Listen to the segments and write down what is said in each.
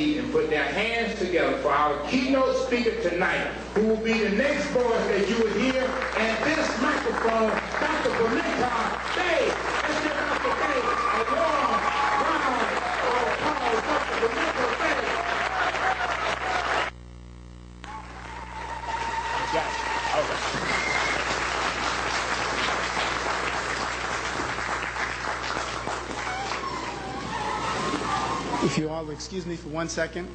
feet and put their hands together for our keynote speaker tonight, who will be the next voice that you will hear at this microphone, Dr. Pimienta Bey. Let's give Dr. Bey a warm round of applause. Dr. Pimienta Bey. Got it. All right. If you all will excuse me for 1 second.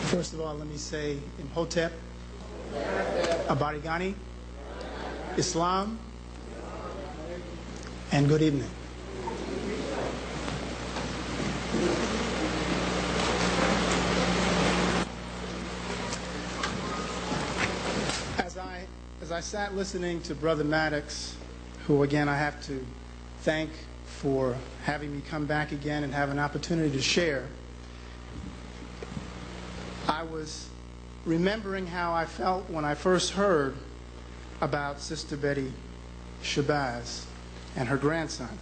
First of all, let me say Imhotep, Abarigani, Islam, and good evening. As I sat listening to Brother Maddox, who again I have to thank for having me come back again and have an opportunity to share, I was remembering how I felt when I first heard about Sister Betty Shabazz and her grandson.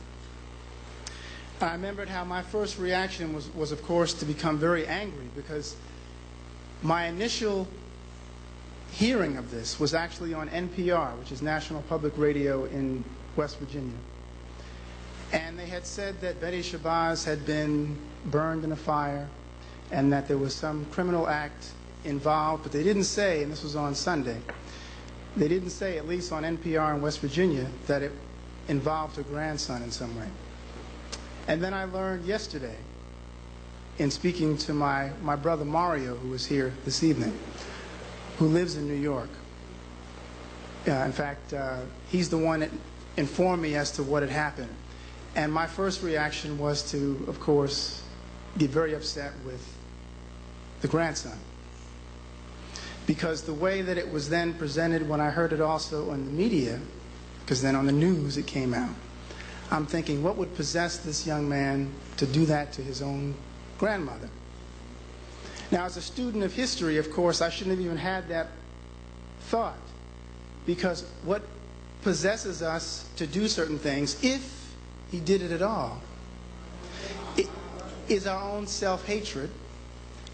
I remembered how my first reaction was of course to become very angry, because my initial hearing of this was actually on NPR, which is National Public Radio in West Virginia. And they had said that Betty Shabazz had been burned in a fire and that there was some criminal act involved, but they didn't say, and this was on Sunday, they didn't say, at least on NPR in West Virginia, that it involved her grandson in some way. And then I learned yesterday, in speaking to my brother Mario, who was here this evening, who lives in New York. In fact, he's the one that informed me as to what had happened. And my first reaction was to, of course, get very upset with the grandson. Because the way that it was then presented, when I heard it also on the media, because then on the news it came out, I'm thinking, what would possess this young man to do that to his own grandmother? Now, as a student of history, of course, I shouldn't have even had that thought, because what possesses us to do certain things, if he did it at all, is our own self-hatred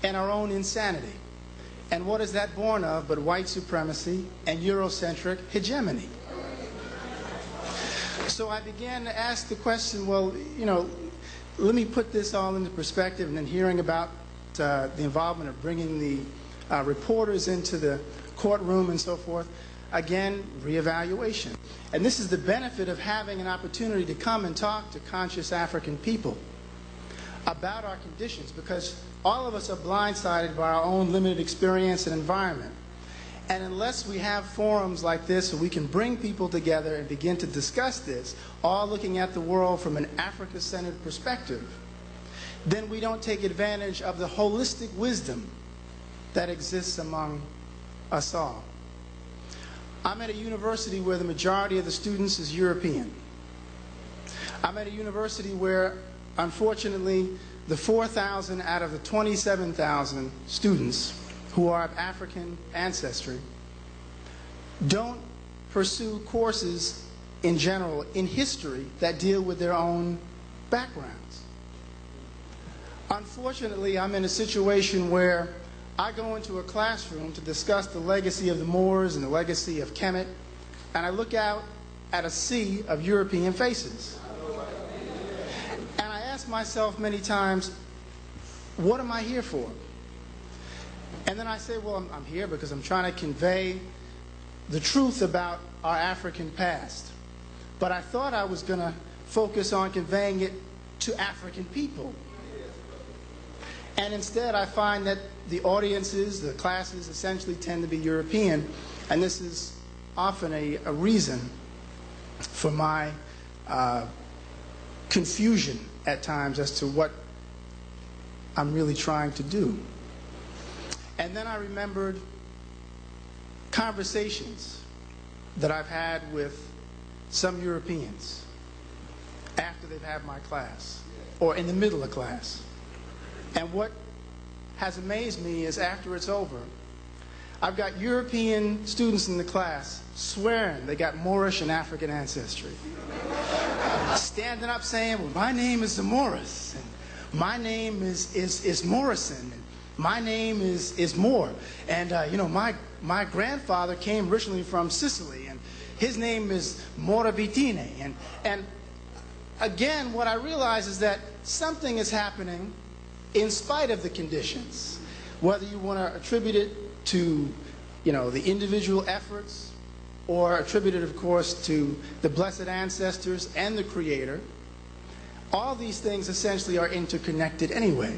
and our own insanity. And what is that born of but white supremacy and Eurocentric hegemony? So I began to ask the question, well, you know, let me put this all into perspective, and then hearing about the involvement of bringing the reporters into the courtroom and so forth, again, reevaluation. And this is the benefit of having an opportunity to come and talk to conscious African people about our conditions, because all of us are blindsided by our own limited experience and environment. And unless we have forums like this where we can bring people together and begin to discuss this, all looking at the world from an Africa-centered perspective, then we don't take advantage of the holistic wisdom that exists among us all. I'm at a university where the majority of the students is European. I'm at a university where, unfortunately, the 4,000 out of the 27,000 students who are of African ancestry don't pursue courses in general in history that deal with their own backgrounds. Unfortunately, I'm in a situation where I go into a classroom to discuss the legacy of the Moors and the legacy of Kemet, and I look out at a sea of European faces. And I ask myself many times, what am I here for? And then I say, well, I'm here because I'm trying to convey the truth about our African past. But I thought I was going to focus on conveying it to African people. And instead, I find that the audiences, the classes, essentially tend to be European. And this is often a reason for my confusion at times as to what I'm really trying to do. And then I remembered conversations that I've had with some Europeans after they've had my class, or in the middle of class. And what has amazed me is after it's over, I've got European students in the class swearing they got Moorish and African ancestry. Standing up saying, well, my name is Morris, and my name is Morrison, and my name is Moore. And, my grandfather came originally from Sicily, and his name is Moravitine. And again, what I realize is that something is happening in spite of the conditions. Whether you want to attribute it to, the individual efforts, or attribute it, of course, to the blessed ancestors and the Creator, all these things essentially are interconnected anyway.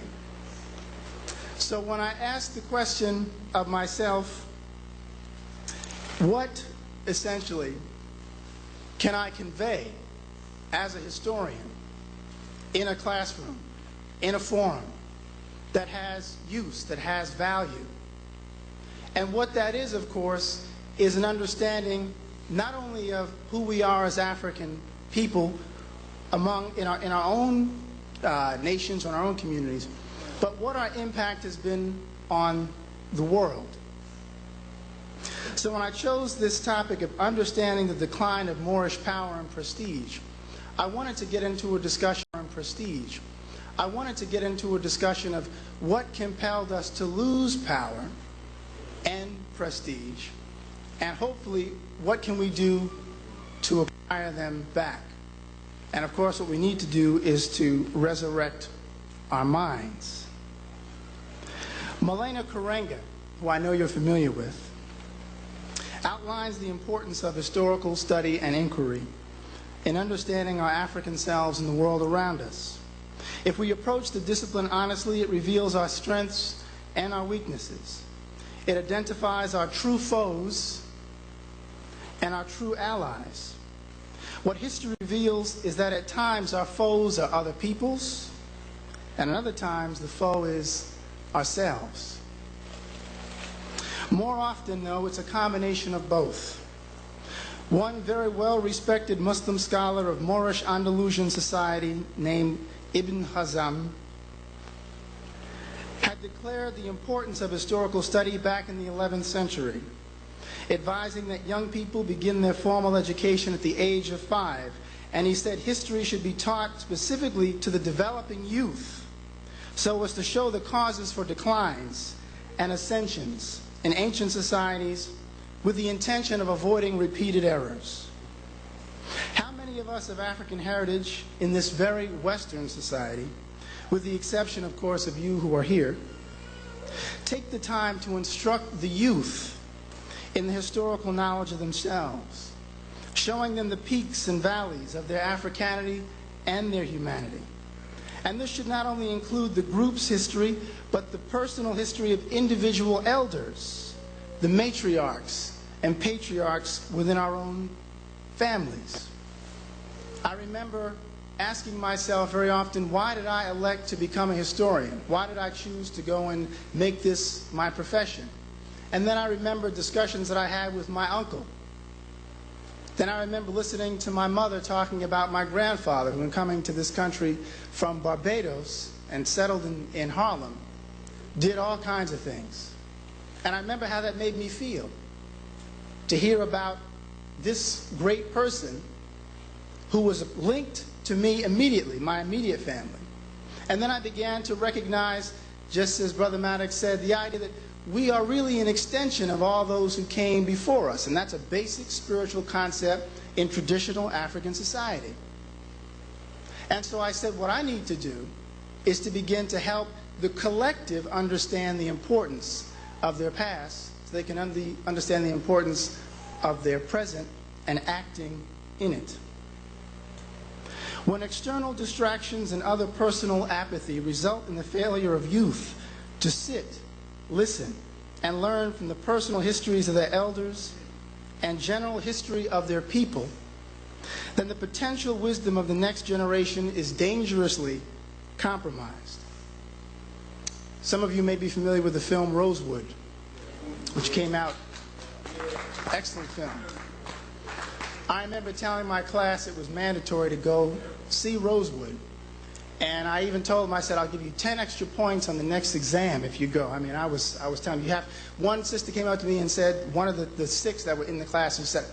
So when I ask the question of myself, what essentially can I convey as a historian in a classroom, in a forum, that has use, that has value? And what that is, of course, is an understanding not only of who we are as African people in our own nations, or in our own communities, but what our impact has been on the world. So when I chose this topic of understanding the decline of Moorish power and prestige, I wanted to get into a discussion on prestige. I wanted to get into a discussion of what compelled us to lose power and prestige, and hopefully what can we do to acquire them back. And of course what we need to do is to resurrect our minds. Malena Karenga, who I know you're familiar with, outlines the importance of historical study and inquiry in understanding our African selves and the world around us. If we approach the discipline honestly, it reveals our strengths and our weaknesses. It identifies our true foes and our true allies. What history reveals is that at times our foes are other peoples, and at other times the foe is ourselves. More often, though, it's a combination of both. One very well-respected Muslim scholar of Moorish Andalusian society named Ibn Hazm had declared the importance of historical study back in the 11th century, advising that young people begin their formal education at the age of 5. And he said history should be taught specifically to the developing youth, so as to show the causes for declines and ascensions in ancient societies with the intention of avoiding repeated errors. How many of us of African heritage in this very Western society, with the exception, of course, of you who are here, take the time to instruct the youth in the historical knowledge of themselves, showing them the peaks and valleys of their Africanity and their humanity? And this should not only include the group's history, but the personal history of individual elders, the matriarchs and patriarchs within our own families. I remember asking myself very often, why did I elect to become a historian? Why did I choose to go and make this my profession? And then I remember discussions that I had with my uncle. Then I remember listening to my mother talking about my grandfather, who, coming to this country from Barbados and settled in Harlem, did all kinds of things. And I remember how that made me feel, to hear about this great person who was linked to me immediately, my immediate family. And then I began to recognize, just as Brother Maddox said, the idea that we are really an extension of all those who came before us. And that's a basic spiritual concept in traditional African society. And so I said, what I need to do is to begin to help the collective understand the importance of their past, so they can understand the importance of their present and acting in it. When external distractions and other personal apathy result in the failure of youth to sit, listen, and learn from the personal histories of their elders and general history of their people, then the potential wisdom of the next generation is dangerously compromised. Some of you may be familiar with the film Rosewood, which came out. Excellent film. I remember telling my class it was mandatory to go see Rosewood. And I even told him, I said, I'll give you 10 extra points on the next exam if you go. I mean, I was telling you, one sister came up to me and said, one of the 6 that were in the class, who said,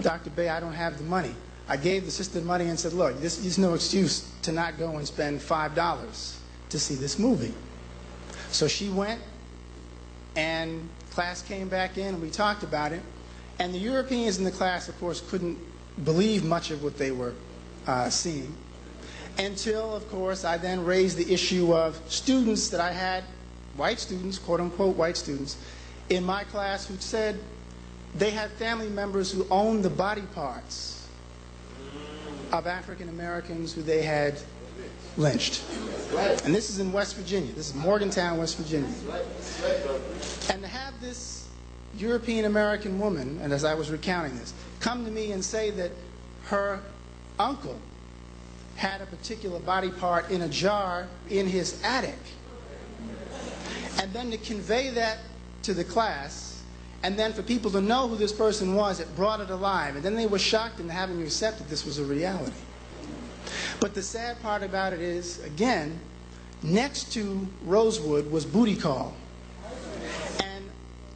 Dr. Bey, I don't have the money. I gave the sister the money and said, look, there's no excuse to not go and spend $5 to see this movie. So she went, and class came back in, and we talked about it. And the Europeans in the class, of course, couldn't believe much of what they were seeing. Until, of course, I then raised the issue of students that I had, white students, quote-unquote white students, in my class who said they had family members who owned the body parts of African Americans who they had lynched. And this is in West Virginia. This is Morgantown, West Virginia. And to have this European American woman, and as I was recounting this, come to me and say that her uncle had a particular body part in a jar in his attic, and then to convey that to the class, and then for people to know who this person was, it brought it alive. And then they were shocked into having to accept that this was a reality. But the sad part about it is, again, next to Rosewood was Booty Call. And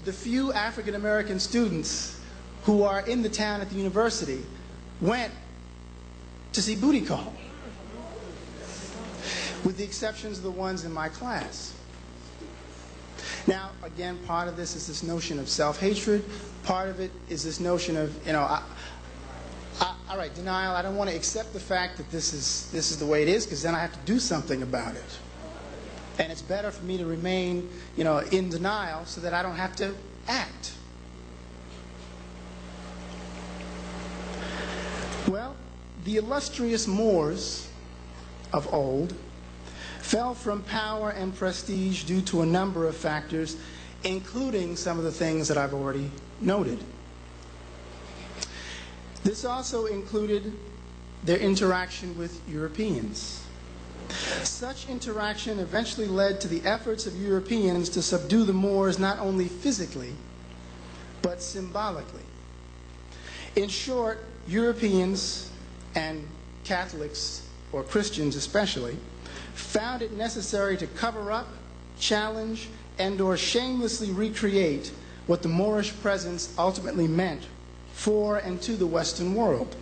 the few African American students who are in the town at the university went to see Booty Call, with the exceptions of the ones in my class. Now, again, part of this is this notion of self-hatred. Part of it is this notion of, all right, denial. I don't want to accept the fact that this is the way it is, because then I have to do something about it. And it's better for me to remain, in denial so that I don't have to act. Well, the illustrious Moors of old fell from power and prestige due to a number of factors, including some of the things that I've already noted. This also included their interaction with Europeans. Such interaction eventually led to the efforts of Europeans to subdue the Moors not only physically, but symbolically. In short, Europeans and Catholics, or Christians especially, found it necessary to cover up, challenge, and/or shamelessly recreate what the Moorish presence ultimately meant for and to the Western world.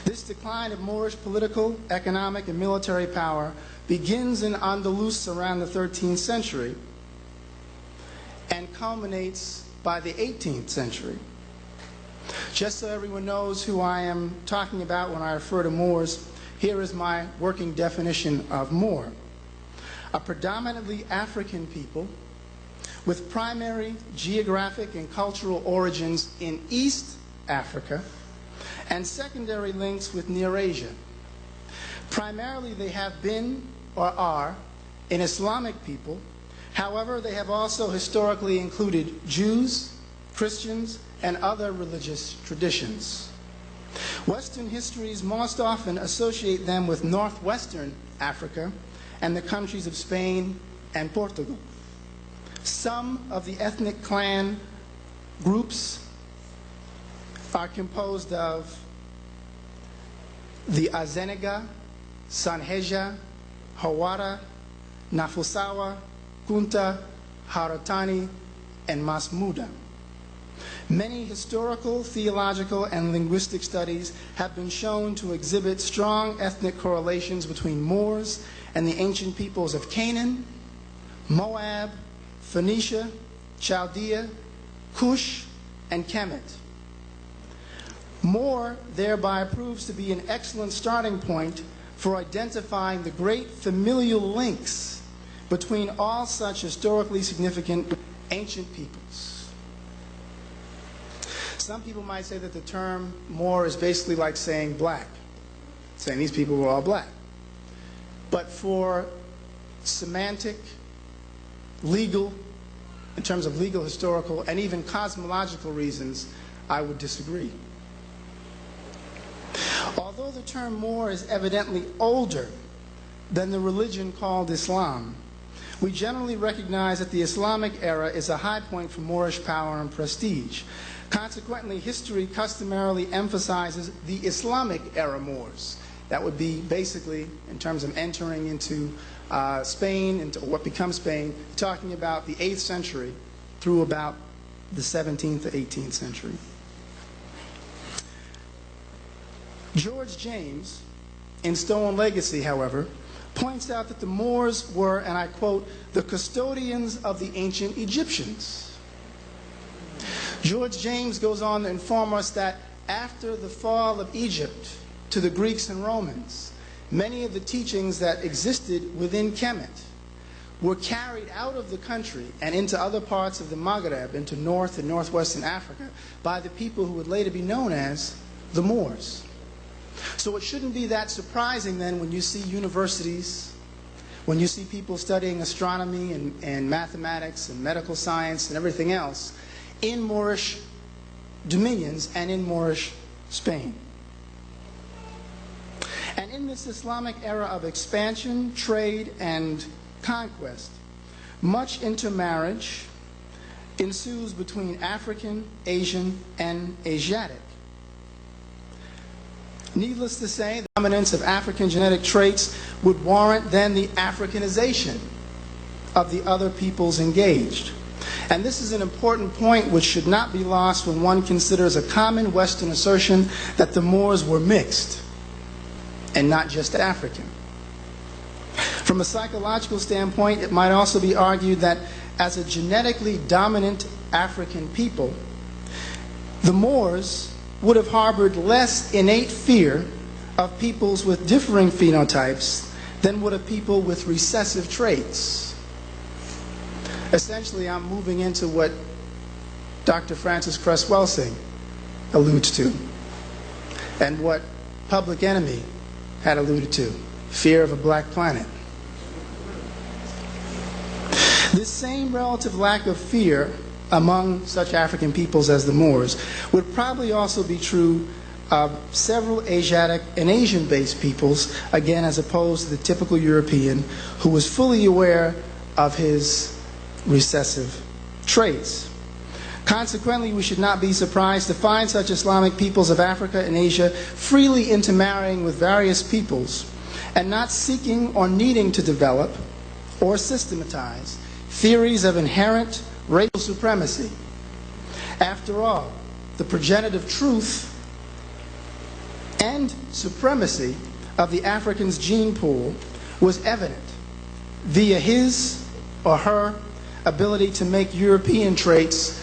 This decline of Moorish political, economic, and military power begins in Andalus around the 13th century and culminates by the 18th century. Just so everyone knows who I am talking about when I refer to Moors, here is my working definition of Moor: a predominantly African people with primary geographic and cultural origins in East Africa and secondary links with Near Asia. Primarily they have been or are an Islamic people. However, they have also historically included Jews, Christians, and other religious traditions. Western histories most often associate them with northwestern Africa and the countries of Spain and Portugal. Some of the ethnic clan groups are composed of the Azenega, Sanheja, Hawara, Nafusawa, Kunta, Haratani, and Masmuda. Many historical, theological, and linguistic studies have been shown to exhibit strong ethnic correlations between Moors and the ancient peoples of Canaan, Moab, Phoenicia, Chaldea, Cush, and Kemet. Moor thereby proves to be an excellent starting point for identifying the great familial links between all such historically significant ancient peoples. Some people might say that the term Moor is basically like saying black, saying these people were all black. But for semantic, legal, in terms of legal, historical, and even cosmological reasons, I would disagree. Although the term Moor is evidently older than the religion called Islam, we generally recognize that the Islamic era is a high point for Moorish power and prestige. Consequently, history customarily emphasizes the Islamic era Moors, That would be basically, in terms of entering into Spain, into what becomes Spain, talking about the 8th century through about the 17th or 18th century. George James, in Stone Legacy, however, points out that the Moors were, and I quote, the custodians of the ancient Egyptians. George James goes on to inform us that after the fall of Egypt to the Greeks and Romans, many of the teachings that existed within Kemet were carried out of the country and into other parts of the Maghreb, into North and Northwestern Africa, by the people who would later be known as the Moors. So it shouldn't be that surprising then when you see universities, when you see people studying astronomy and mathematics and medical science and everything else in Moorish dominions and in Moorish Spain. And in this Islamic era of expansion, trade, and conquest, much intermarriage ensues between African, Asian, and Asiatic. Needless to say, the dominance of African genetic traits would warrant then the Africanization of the other peoples engaged. And this is an important point which should not be lost when one considers a common Western assertion that the Moors were mixed and not just African. From a psychological standpoint, it might also be argued that as a genetically dominant African people, the Moors would have harbored less innate fear of peoples with differing phenotypes than would a people with recessive traits. Essentially, I'm moving into what Dr. Francis Cress Welsing alludes to, and what Public Enemy had alluded to, fear of a black planet. This same relative lack of fear among such African peoples as the Moors would probably also be true of several Asiatic and Asian-based peoples, again, as opposed to the typical European who was fully aware of his recessive traits. Consequently, we should not be surprised to find such Islamic peoples of Africa and Asia freely intermarrying with various peoples and not seeking or needing to develop or systematize theories of inherent racial supremacy. After all, the progenitive truth and supremacy of the African's gene pool was evident via his or her ability to make European traits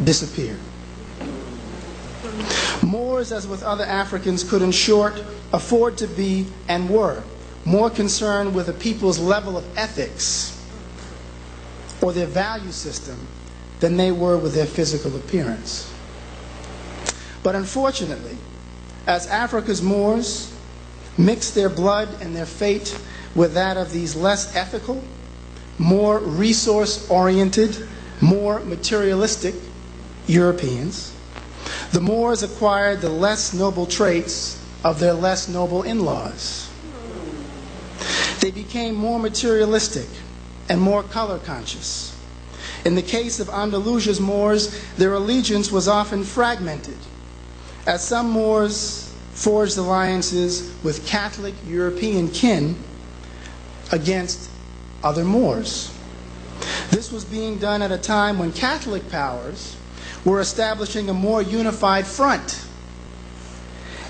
disappear. Moors, as with other Africans, could in short afford to be and were more concerned with a people's level of ethics or their value system than they were with their physical appearance. But unfortunately, as Africa's Moors mixed their blood and their fate with that of these less ethical, more resource-oriented, more materialistic Europeans, the Moors acquired the less noble traits of their less noble in-laws. They became more materialistic and more color-conscious. In the case of Andalusia's Moors, their allegiance was often fragmented, as some Moors forged alliances with Catholic European kin against other Moors. This was being done at a time when Catholic powers were establishing a more unified front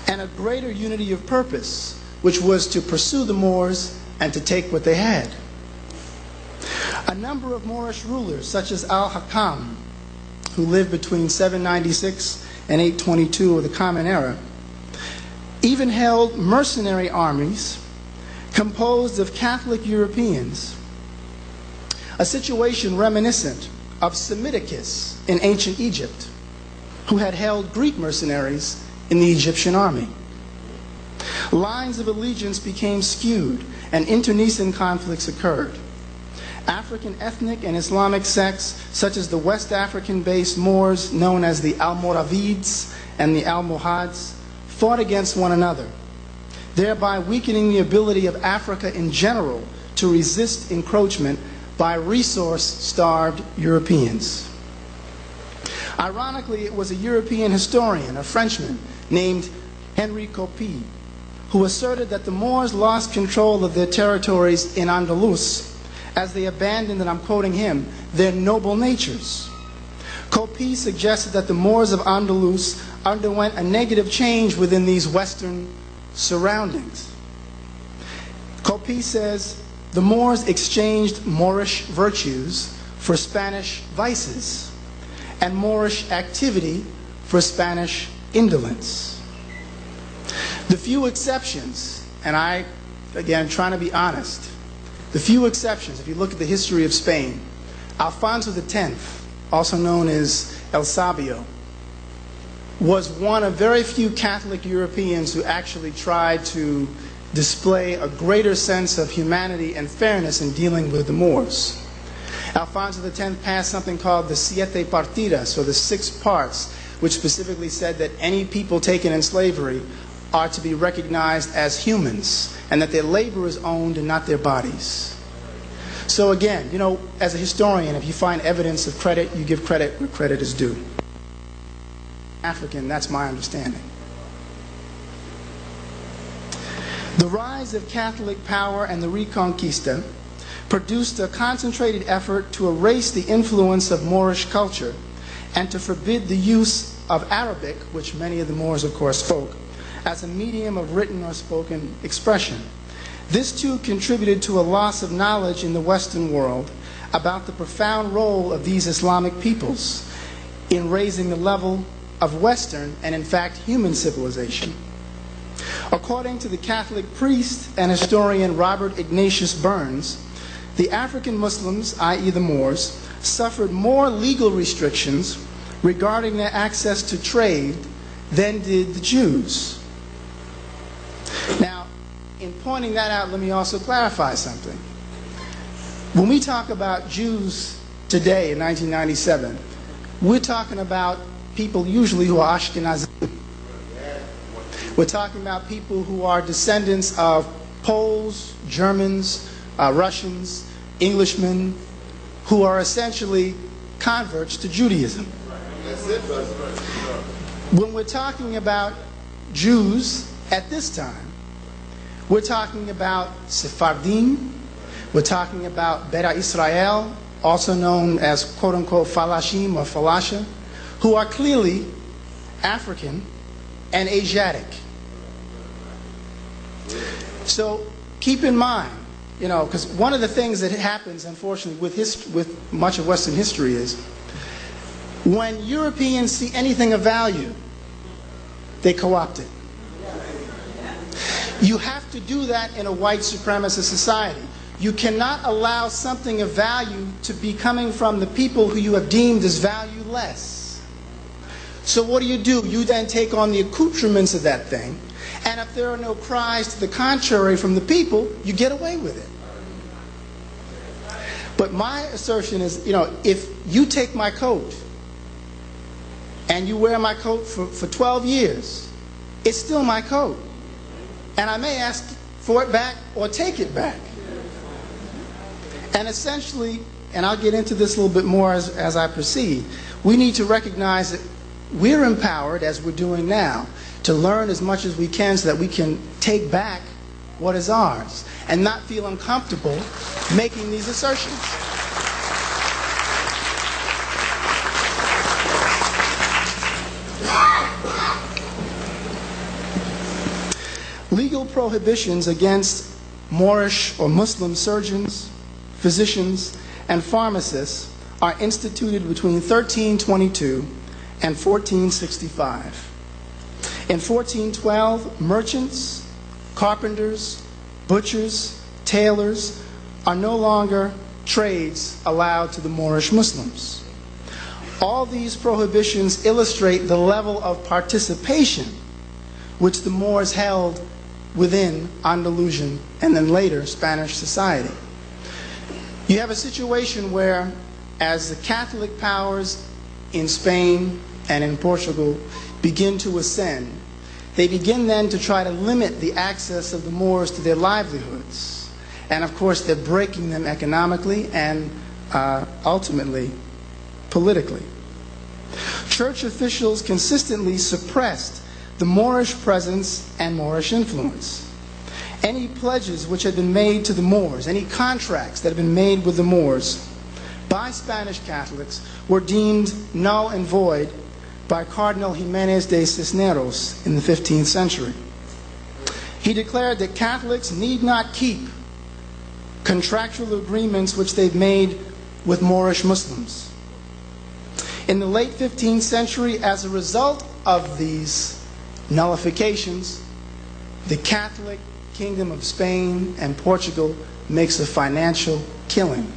and a greater unity of purpose, which was to pursue the Moors and to take what they had. A number of Moorish rulers, such as Al-Hakam, who lived between 796 and 822 of the Common Era, even held mercenary armies composed of Catholic Europeans, a situation reminiscent of Semiticus in ancient Egypt, who had held Greek mercenaries in the Egyptian army. Lines of allegiance became skewed and internecine conflicts occurred. African ethnic and Islamic sects, such as the West African-based Moors known as the Almoravids and the Almohads, fought against one another, thereby weakening the ability of Africa in general to resist encroachment by resource-starved Europeans. Ironically, it was a European historian, a Frenchman, named Henri Copy, who asserted that the Moors lost control of their territories in Andalus as they abandoned, and I'm quoting him, their noble natures. Coppi suggested that the Moors of Andalus underwent a negative change within these Western surroundings. Coppi says the Moors exchanged Moorish virtues for Spanish vices, and Moorish activity for Spanish indolence. The few exceptions, and I, again, trying to be honest, the few exceptions, if you look at the history of Spain, Alfonso X, also known as El Sabio, was one of very few Catholic Europeans who actually tried to display a greater sense of humanity and fairness in dealing with the Moors. Alfonso X passed something called the Siete Partidas, or the 6 parts, which specifically said that any people taken in slavery are to be recognized as humans, and that their labor is owned and not their bodies. So again, you know, as a historian, if you find evidence of credit, you give credit where credit is due. African, that's my understanding. The rise of Catholic power and the Reconquista produced a concentrated effort to erase the influence of Moorish culture and to forbid the use of Arabic, which many of the Moors, of course, spoke, as a medium of written or spoken expression. This too contributed to a loss of knowledge in the Western world about the profound role of these Islamic peoples in raising the level of Western and, in fact, human civilization. According to the Catholic priest and historian Robert Ignatius Burns, the African Muslims, i.e. the Moors, suffered more legal restrictions regarding their access to trade than did the Jews. Now, in pointing that out, let me also clarify something. When we talk about Jews today in 1997, we're talking about people usually who are Ashkenazi. We're talking about people who are descendants of Poles, Germans, Russians, Englishmen, who are essentially converts to Judaism. When we're talking about Jews at this time, we're talking about Sephardim, we're talking about Beta Israel, also known as quote-unquote Falashim or Falasha, who are clearly African and Asiatic. So keep in mind, you know, because one of the things that happens, unfortunately, with much of Western history is when Europeans see anything of value, they co-opt it. You have to do that in a white supremacist society. You cannot allow something of value to be coming from the people who you have deemed as valueless. So what do? You then take on the accoutrements of that thing, and if there are no cries to the contrary from the people, you get away with it. But my assertion is, you know, if you take my coat and you wear my coat for 12 years, it's still my coat. And I may ask for it back or take it back. And essentially, and I'll get into this a little bit more as I proceed, we need to recognize that we're empowered, as we're doing now, to learn as much as we can so that we can take back what is ours and not feel uncomfortable making these assertions. Legal prohibitions against Moorish or Muslim surgeons, physicians, and pharmacists are instituted between 1322 and 1465. In 1412, merchants, carpenters, butchers, tailors are no longer trades allowed to the Moorish Muslims. All these prohibitions illustrate the level of participation which the Moors held within Andalusian and then later Spanish society. You have a situation where, as the Catholic powers in Spain and in Portugal begin to ascend, they begin then to try to limit the access of the Moors to their livelihoods. And of course, they're breaking them economically and ultimately politically. Church officials consistently suppressed the Moorish presence and Moorish influence. Any pledges which had been made to the Moors, any contracts that had been made with the Moors by Spanish Catholics were deemed null and void by Cardinal Jimenez de Cisneros in the 15th century. He declared that Catholics need not keep contractual agreements which they've made with Moorish Muslims. In the late 15th century, as a result of these nullifications, the Catholic Kingdom of Spain and Portugal makes a financial killing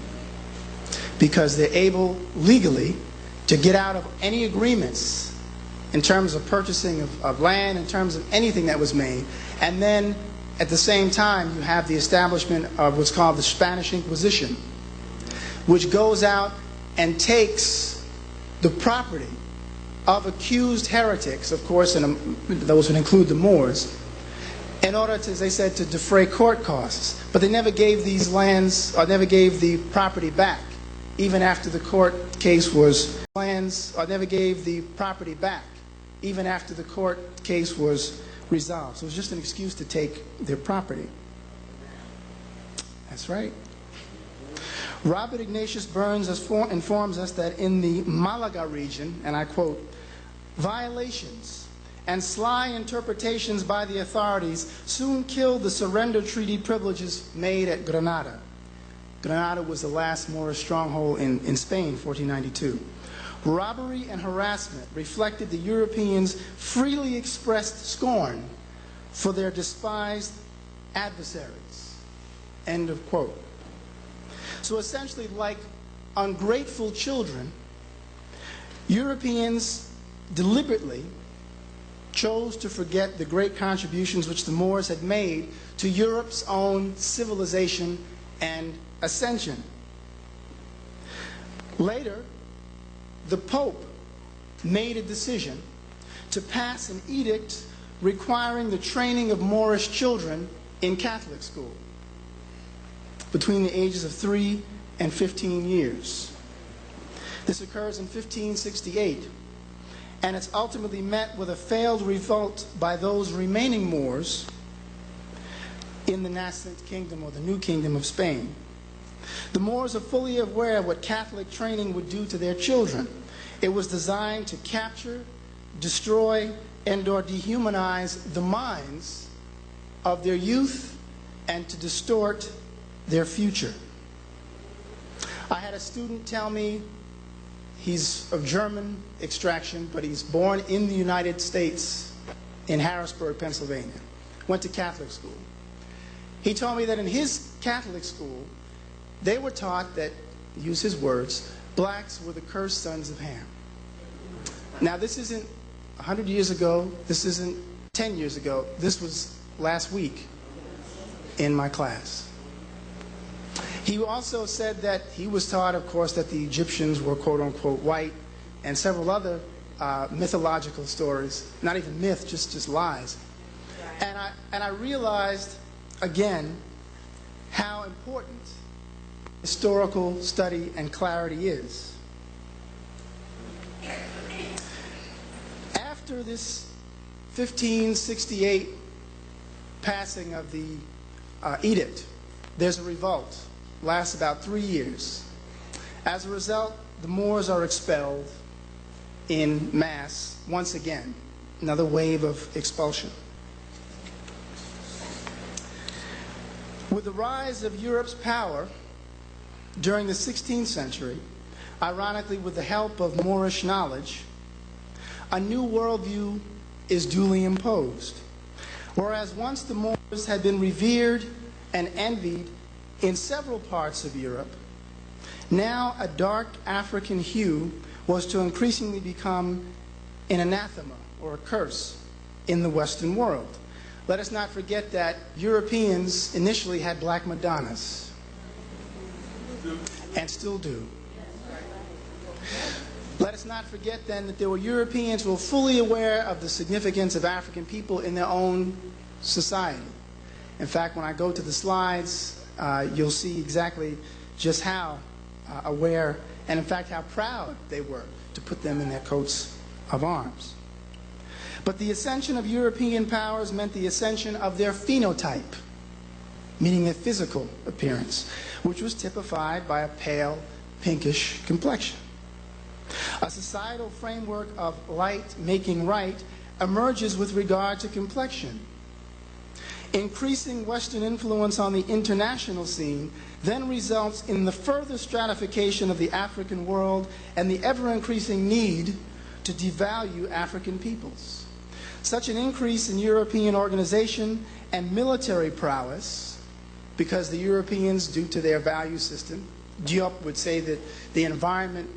because they're able legally to get out of any agreements in terms of purchasing of land, in terms of anything that was made. And then at the same time, you have the establishment of what's called the Spanish Inquisition, which goes out and takes the property of accused heretics, of course, and those would include the Moors, in order to, as they said, to defray court costs. But they never gave these lands, or never gave the property back, even after the court case was never gave the property back, even after the court case was resolved. So it was just an excuse to take their property. That's right. Robert Ignatius Burns informs us that in the Malaga region, and I quote, violations and sly interpretations by the authorities soon killed the surrender treaty privileges made at Granada. Granada was the last Moorish stronghold in Spain, 1492. Robbery and harassment reflected the Europeans' freely expressed scorn for their despised adversaries. End of quote. So essentially, like ungrateful children, Europeans deliberately chose to forget the great contributions which the Moors had made to Europe's own civilization and ascension. Later, the Pope made a decision to pass an edict requiring the training of Moorish children in Catholic school between the ages of 3 and 15 years. This occurs in 1568, and it's ultimately met with a failed revolt by those remaining Moors in the nascent kingdom, or the new kingdom of Spain. The Moors are fully aware of what Catholic training would do to their children. It was designed to capture, destroy, and/or dehumanize the minds of their youth and to distort their future. I had a student tell me he's of German extraction, but he's born in the United States in Harrisburg, Pennsylvania. Went to Catholic school. He told me that in his Catholic school, they were taught that, use his words, blacks were the cursed sons of Ham. Now, this isn't 100 years ago. This isn't 10 years ago. This was last week in my class. He also said that he was taught, of course, that the Egyptians were quote-unquote white, and several other mythological stories, not even myth, just lies. And I realized, again, how important historical study and clarity is. After this 1568 passing of the edict, there's a revolt. Lasts about 3 years. As a result, the Moors are expelled in mass once again. Another wave of expulsion. With the rise of Europe's power during the 16th century, ironically with the help of Moorish knowledge, a new worldview is duly imposed. Whereas once the Moors had been revered and envied in several parts of Europe, now a dark African hue was to increasingly become an anathema or a curse in the Western world. Let us not forget that Europeans initially had black Madonnas, and still do. Let us not forget then that there were Europeans who were fully aware of the significance of African people in their own society. In fact, when I go to the slides, you'll see exactly just how aware, and in fact how proud they were to put them in their coats of arms. But the ascension of European powers meant the ascension of their phenotype, meaning their physical appearance, which was typified by a pale, pinkish complexion. A societal framework of light making right emerges with regard to complexion. Increasing Western influence on the international scene then results in the further stratification of the African world and the ever-increasing need to devalue African peoples. Such an increase in European organization and military prowess, because the Europeans, due to their value system, Diop would say that the environment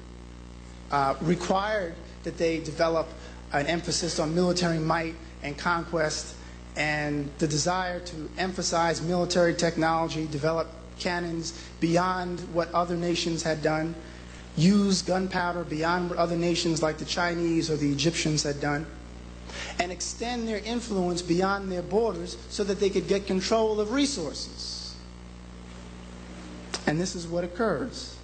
required that they develop an emphasis on military might and conquest, and the desire to emphasize military technology, develop cannons beyond what other nations had done, use gunpowder beyond what other nations like the Chinese or the Egyptians had done, and extend their influence beyond their borders so that they could get control of resources. And this is what occurs.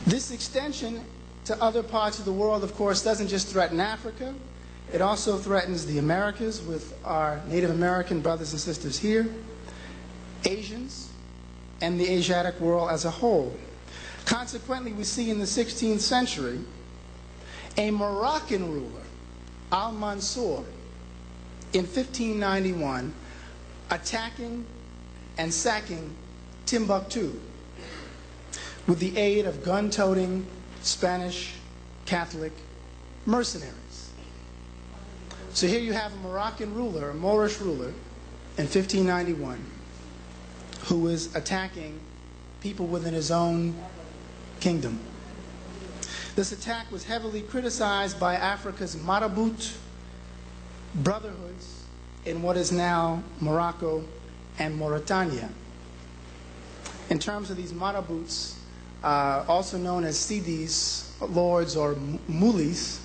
This extension to other parts of the world, of course, doesn't just threaten Africa. It also threatens the Americas with our Native American brothers and sisters here, Asians, and the Asiatic world as a whole. Consequently, we see in the 16th century a Moroccan ruler, Al-Mansur, in 1591, attacking and sacking Timbuktu with the aid of gun-toting Spanish Catholic mercenaries. So here you have a Moroccan ruler, a Moorish ruler, in 1591, who is attacking people within his own kingdom. This attack was heavily criticized by Africa's Marabout brotherhoods in what is now Morocco and Mauritania. In terms of these Marabouts, also known as Sidis, lords, or mulis,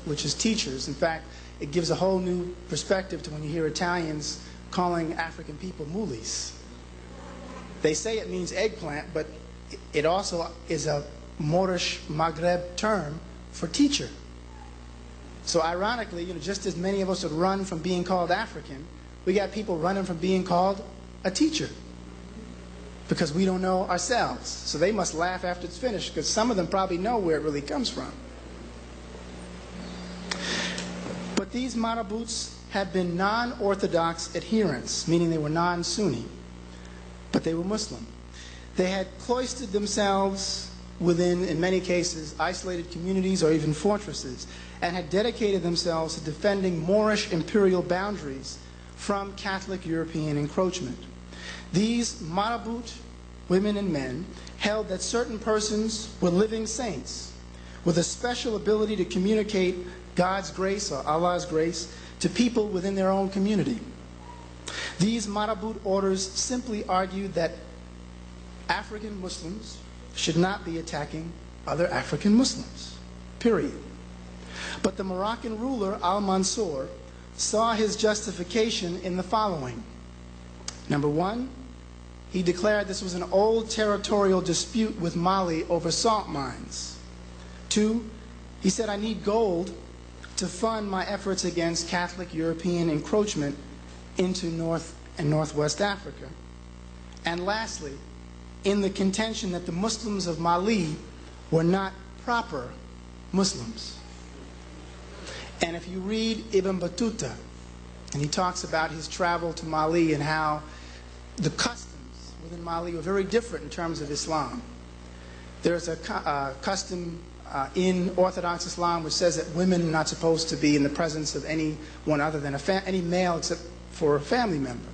which is teachers. In fact, it gives a whole new perspective to when you hear Italians calling African people mulis. They say it means eggplant, but it also is a Moorish Maghreb term for teacher. So ironically, just as many of us would run from being called African, we got people running from being called a teacher because we don't know ourselves. So they must laugh after it's finished, because some of them probably know where it really comes from. But these Marabouts had been non-Orthodox adherents, meaning they were non-Sunni, but they were Muslim. They had cloistered themselves within, in many cases, isolated communities or even fortresses, and had dedicated themselves to defending Moorish imperial boundaries from Catholic European encroachment. These Marabout women and men held that certain persons were living saints with a special ability to communicate God's grace, or Allah's grace, to people within their own community. These Marabout orders simply argued that African Muslims should not be attacking other African Muslims, period. But the Moroccan ruler, Al-Mansur, saw his justification in the following. Number one, he declared this was an old territorial dispute with Mali over salt mines. Two, he said, I need gold to fund my efforts against Catholic European encroachment into North and Northwest Africa. And lastly, in the contention that the Muslims of Mali were not proper Muslims. And if you read Ibn Battuta, and he talks about his travel to Mali and how the customs within Mali were very different in terms of Islam. There's a custom in Orthodox Islam which says that women are not supposed to be in the presence of anyone other than any male except for a family member.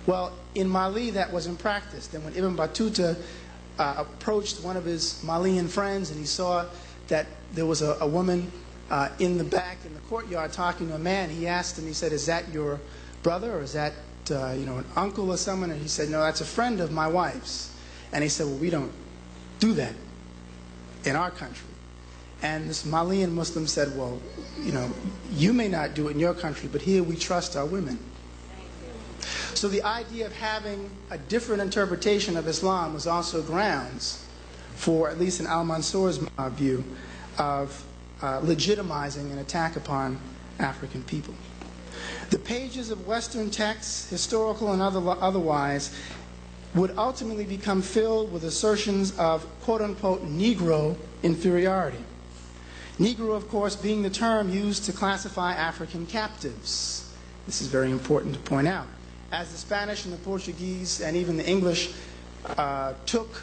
Well, in Mali that wasn't practiced. And when Ibn Battuta approached one of his Malian friends and he saw that there was a woman in the back in the courtyard talking to a man, he asked him, he said, is that your brother, or is that an uncle or someone? And he said, no, that's a friend of my wife's. And he said, well, we don't do that in our country. And this Malian Muslim said, well, you may not do it in your country, but here we trust our women. So the idea of having a different interpretation of Islam was also grounds for, at least in Al-Mansur's view, of legitimizing an attack upon African people. The pages of Western texts, historical and otherwise, would ultimately become filled with assertions of quote-unquote Negro inferiority. Negro, of course, being the term used to classify African captives. This is very important to point out. As the Spanish and the Portuguese and even the English took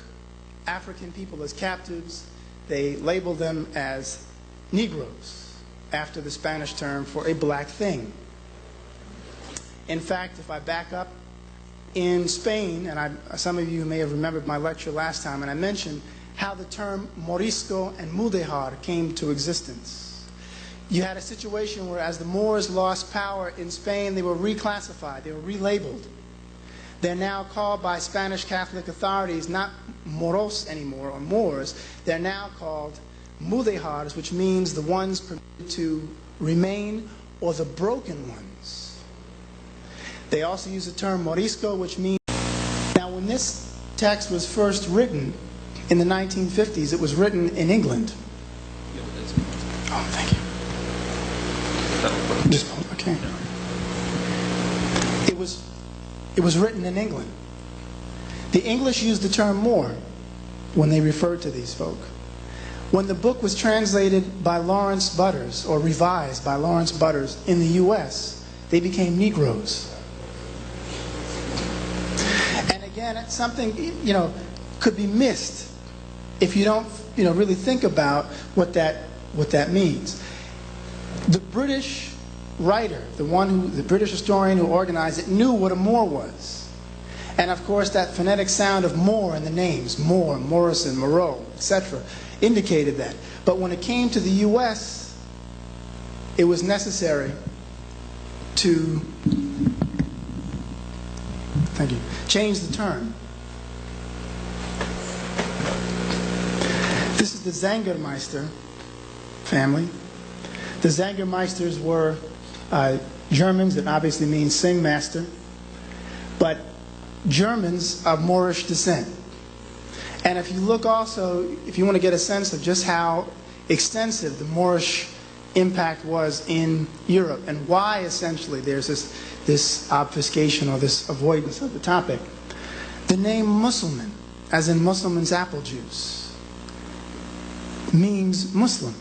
African people as captives, they labeled them as Negroes, after the Spanish term for a black thing. In fact, if I back up, in Spain, and some of you may have remembered my lecture last time, and I mentioned how the term Morisco and Mudéjar came to existence. You had a situation where as the Moors lost power in Spain, they were reclassified, they were relabeled. They're now called by Spanish Catholic authorities not Moros anymore, or Moors. They're now called Mudéjars, which means the ones permitted to remain or the broken ones. They also use the term Morisco, which means... Now, when this text was first written in the 1950s, it was written in England. Oh, thank you. Just, okay. It was written in England. The English used the term Moor when they referred to these folk. When the book was translated by Lawrence Butters, or revised by Lawrence Butters in the U.S., they became Negroes. And again, it's something, could be missed if you don't, really think about what that means. The British writer, the British historian who organized it, knew what a Moor was. And of course, that phonetic sound of Moor in the names, Moore, Morrison, Moreau, etc., indicated that. But when it came to the U.S., it was necessary to, change the term. This is the Zangermeister family. The Zangermeisters were Germans, that obviously means sing master, but Germans of Moorish descent. And if you look also, if you want to get a sense of just how extensive the Moorish impact was in Europe and why essentially there's this obfuscation or this avoidance of the topic, the name Musliman, as in Musliman's apple juice, means Muslim.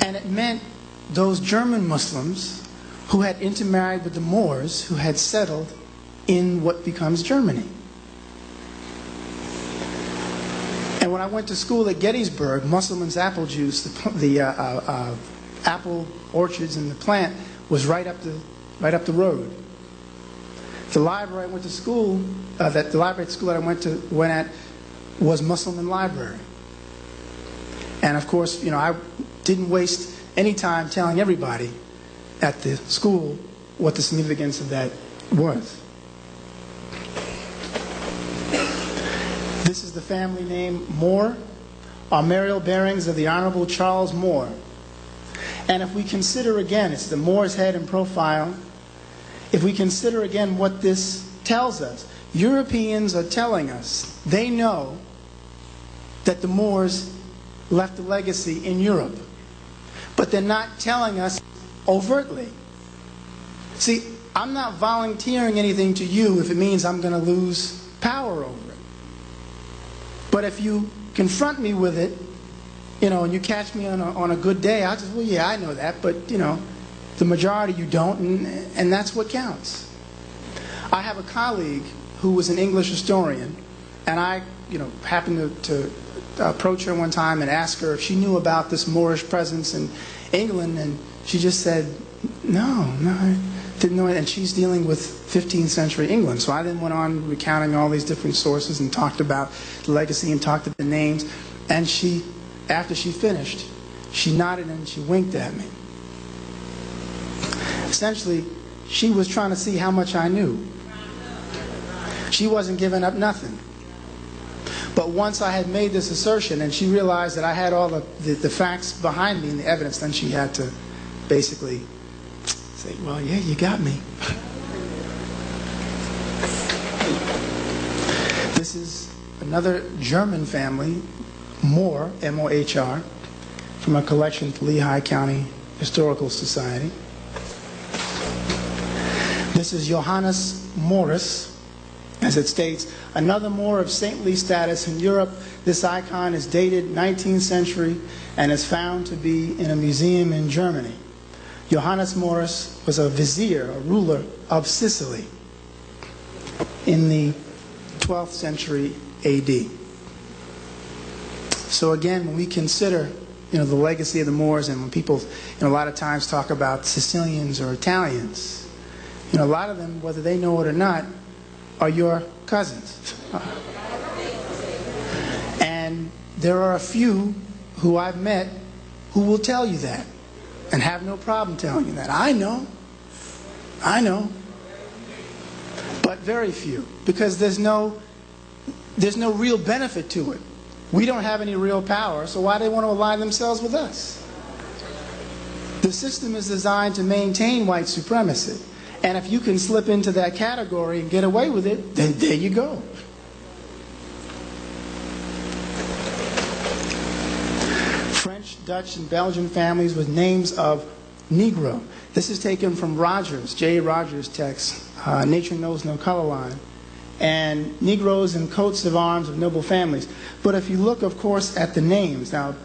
And it meant those German Muslims who had intermarried with the Moors who had settled in what becomes Germany. And when I went to school at Gettysburg, Musselman's apple juice, the apple orchards and the plant was right up the road. The library I went to school, the library at school that I went at was Musselman Library. And of course, I didn't waste any time telling everybody at the school what the significance of that was. This is the family name Moore, armorial bearings of the Honorable Charles Moore. And if we consider again, it's the Moore's head and profile, if we consider again what this tells us, Europeans are telling us they know that the Moors left a legacy in Europe, but they're not telling us overtly. See, I'm not volunteering anything to you if it means I'm going to lose power over it. But if you confront me with it, and you catch me on a good day, I'll just, well, yeah, I know that, but, the majority you don't, and that's what counts. I have a colleague who was an English historian, and I, happened to approach her one time and ask her if she knew about this Moorish presence in England, and she just said, no, I didn't know it, and she's dealing with 15th century England. So I then went on recounting all these different sources and talked about the legacy and talked about the names, and she, after she finished, she nodded and she winked at me. Essentially, she was trying to see how much I knew. She wasn't giving up nothing. But once I had made this assertion and she realized that I had all the facts behind me and the evidence, then she had to basically say, well, yeah, you got me. This is another German family Moor, M-O-H-R, from a collection at the Lehigh County Historical Society. This is Johannes Moorus, as it states, another Moor of saintly status in Europe. This icon is dated 19th century and is found to be in a museum in Germany. Johannes Moorus was a vizier, a ruler of Sicily in the 12th century AD. So again, when we consider the legacy of the Moors, and when people a lot of times talk about Sicilians or Italians, a lot of them, whether they know it or not, are your cousins. And there are a few who I've met who will tell you that and have no problem telling you that. I know. But very few, because there's no real benefit to it. We don't have any real power, so why do they want to align themselves with us? The system is designed to maintain white supremacy. And if you can slip into that category and get away with it, then there you go. French, Dutch, and Belgian families with names of Negro. This is taken from Rogers, J. Rogers' text, Nature Knows No Color Line, and Negroes and coats of arms of noble families. But if you look, of course, at the names, now,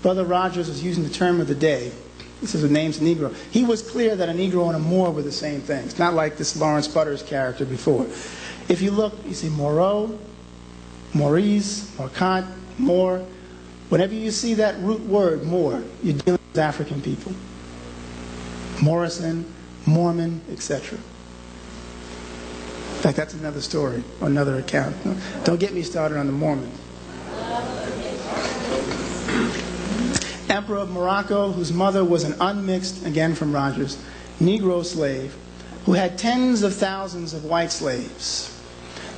Brother Rogers was using the term of the day. This is the name's Negro. He was clear that a Negro and a Moor were the same thing. It's not like this Lawrence Butters character before. If you look, you see Moreau, Maurice, Morcant, Moor. Whenever you see that root word, Moor, you're dealing with African people. Morrison, Mormon, etc. In fact, that's another story, or another account. Don't get me started on the Mormons. Emperor of Morocco, whose mother was an unmixed, again from Rogers, Negro slave, who had tens of thousands of white slaves.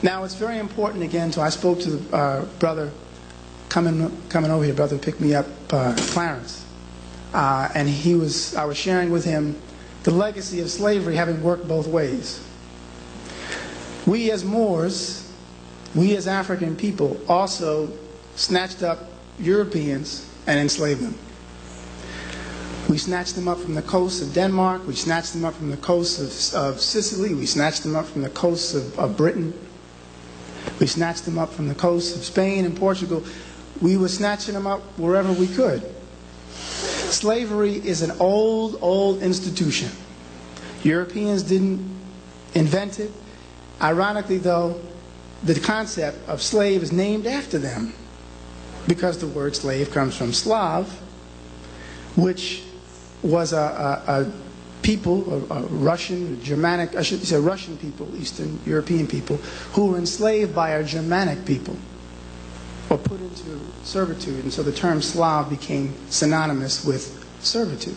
Now, it's very important, again, so I spoke to the brother coming over here, brother picked me up, Clarence, and I was sharing with him the legacy of slavery having worked both ways. We as Moors, we as African people, also snatched up Europeans and enslaved them. We snatched them up from the coast of Denmark. We snatched them up from the coast of Sicily. We snatched them up from the coast of Britain. We snatched them up from the coast of Spain and Portugal. We were snatching them up wherever we could. Slavery is an old institution. Europeans didn't invent it. Ironically, though, the concept of slave is named after them, because the word slave comes from Slav, which was a people, a Russian, Germanic, I should say Russian people, Eastern European people, who were enslaved by our Germanic people, or put into servitude, and so the term Slav became synonymous with servitude.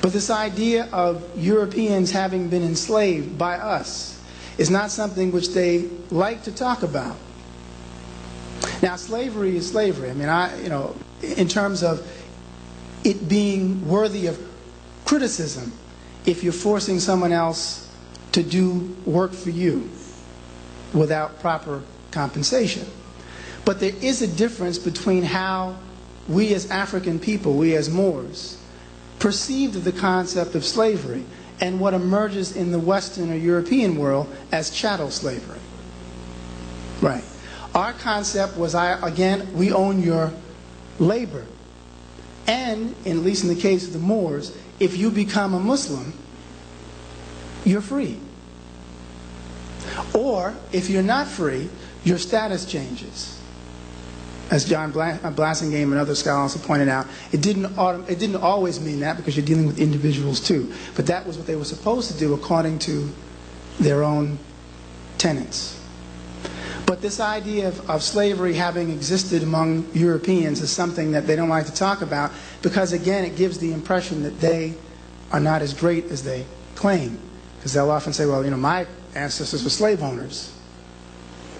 But this idea of Europeans having been enslaved by us is not something which they like to talk about. Now, slavery is slavery. I mean, in terms of it being worthy of criticism, if you're forcing someone else to do work for you without proper compensation. But there is a difference between how we as African people, we as Moors, perceived the concept of slavery and what emerges in the Western or European world as chattel slavery. Right. Our concept was, we own your labor. And, at least in the case of the Moors, if you become a Muslim, you're free. Or, if you're not free, your status changes. As John Blassingame and other scholars have pointed out, it didn't always mean that, because you're dealing with individuals too. But that was what they were supposed to do according to their own tenets. But this idea of slavery having existed among Europeans is something that they don't like to talk about, because again, it gives the impression that they are not as great as they claim. Because they'll often say, well, my ancestors were slave owners.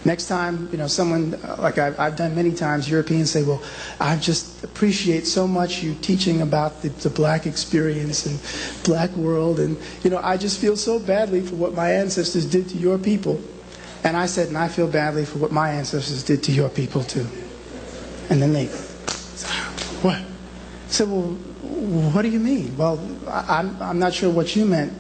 Next time, someone, like I've done many times, Europeans say, well, I just appreciate so much you teaching about the black experience and black world, and, I just feel so badly for what my ancestors did to your people. And I said, and I feel badly for what my ancestors did to your people too. And then they, what? I said, well, what do you mean? Well, I'm not sure what you meant,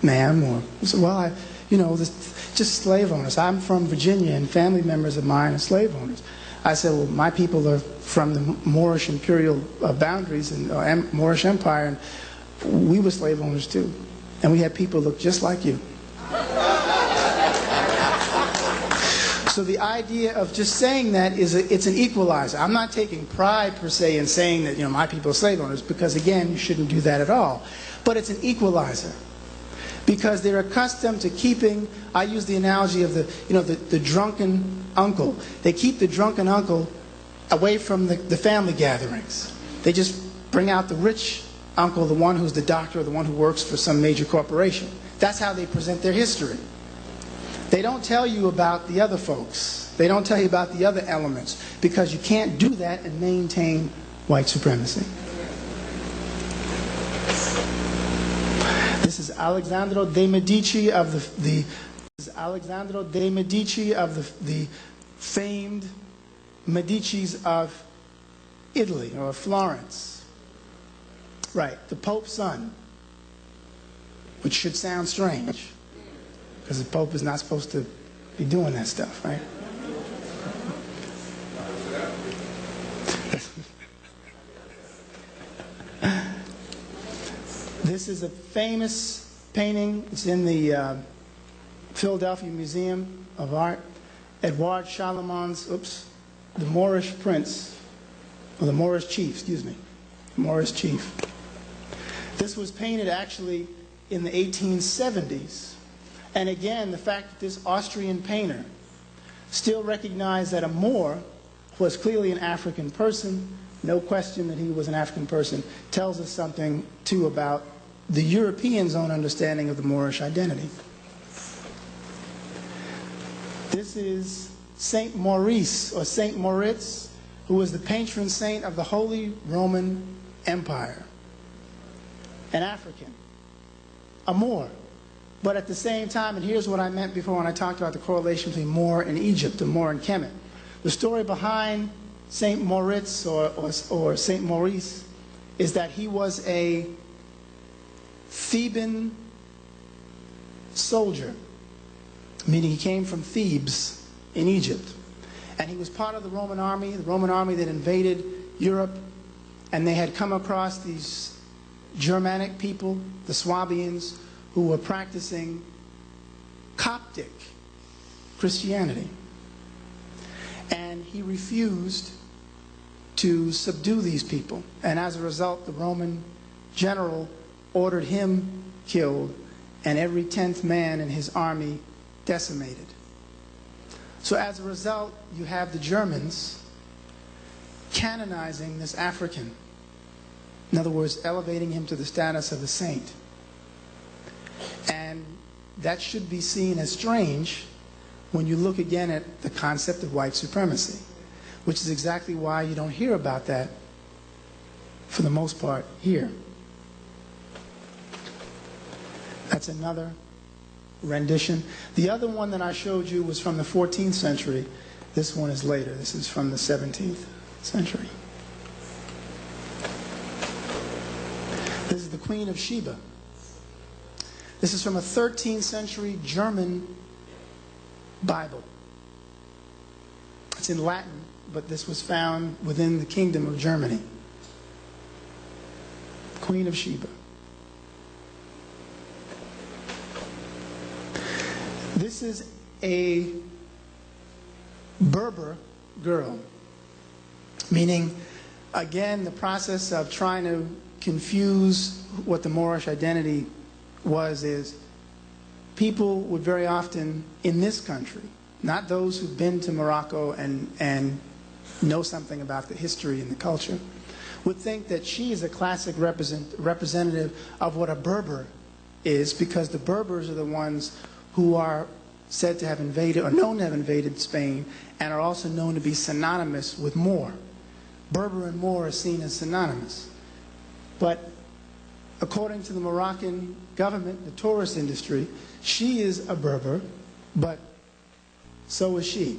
ma'am. Or, I said, well, just slave owners. I'm from Virginia, and family members of mine are slave owners. I said, well, my people are from the Moorish imperial boundaries and Moorish Empire, and we were slave owners too. And we had people look just like you. So the idea of just saying that it's an equalizer. I'm not taking pride per se in saying that my people are slave owners, because again, you shouldn't do that at all. But it's an equalizer, because they're accustomed to keeping. I use the analogy of the drunken uncle. They keep the drunken uncle away from the family gatherings. They just bring out the rich uncle, the one who's the doctor or the one who works for some major corporation. That's how they present their history. They don't tell you about the other folks. They don't tell you about the other elements, because you can't do that and maintain white supremacy. This is Alessandro de' Medici of the famed Medicis of Italy, or Florence. Right, the Pope's son, which should sound strange, because the Pope is not supposed to be doing that stuff, right? This is a famous painting. It's in the Philadelphia Museum of Art. Edouard Charlemont's, the Moorish prince, or the Moorish chief, excuse me, Moorish chief. This was painted actually in the 1870s. And again, the fact that this Austrian painter still recognized that a Moor was clearly an African person, no question that he was an African person, tells us something too about the Europeans' own understanding of the Moorish identity. This is Saint Maurice, or Saint Moritz, who was the patron saint of the Holy Roman Empire. An African, a Moor. But at the same time, and here's what I meant before when I talked about the correlation between Moor and Egypt, and Moor and Kemet. The story behind Saint Moritz or Saint Maurice is that he was a Theban soldier, meaning he came from Thebes in Egypt. And he was part of the Roman army that invaded Europe, and they had come across these Germanic people, the Swabians, who were practicing Coptic Christianity. And he refused to subdue these people. And as a result, the Roman general ordered him killed, and every 10th man in his army decimated. So as a result, you have the Germans canonizing this African. In other words, elevating him to the status of a saint. And that should be seen as strange when you look again at the concept of white supremacy, which is exactly why you don't hear about that, for the most part, here. That's another rendition. The other one that I showed you was from the 14th century. This one is later. This is from the 17th century. This is the Queen of Sheba. This is from a 13th century German Bible. It's in Latin, but this was found within the Kingdom of Germany. Queen of Sheba. This is a Berber girl, meaning, again, the process of trying to confuse what the Moorish identity was is people would very often, in this country, not those who've been to Morocco and know something about the history and the culture, would think that she is a classic representative of what a Berber is, because the Berbers are the ones who are said to have invaded, or known to have invaded Spain, and are also known to be synonymous with Moor. Berber and Moor are seen as synonymous. But according to the Moroccan government, the tourist industry, she is a Berber, but so is she.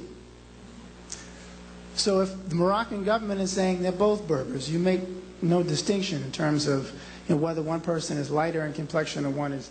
So if the Moroccan government is saying they're both Berbers, you make no distinction in terms of whether one person is lighter in complexion or one is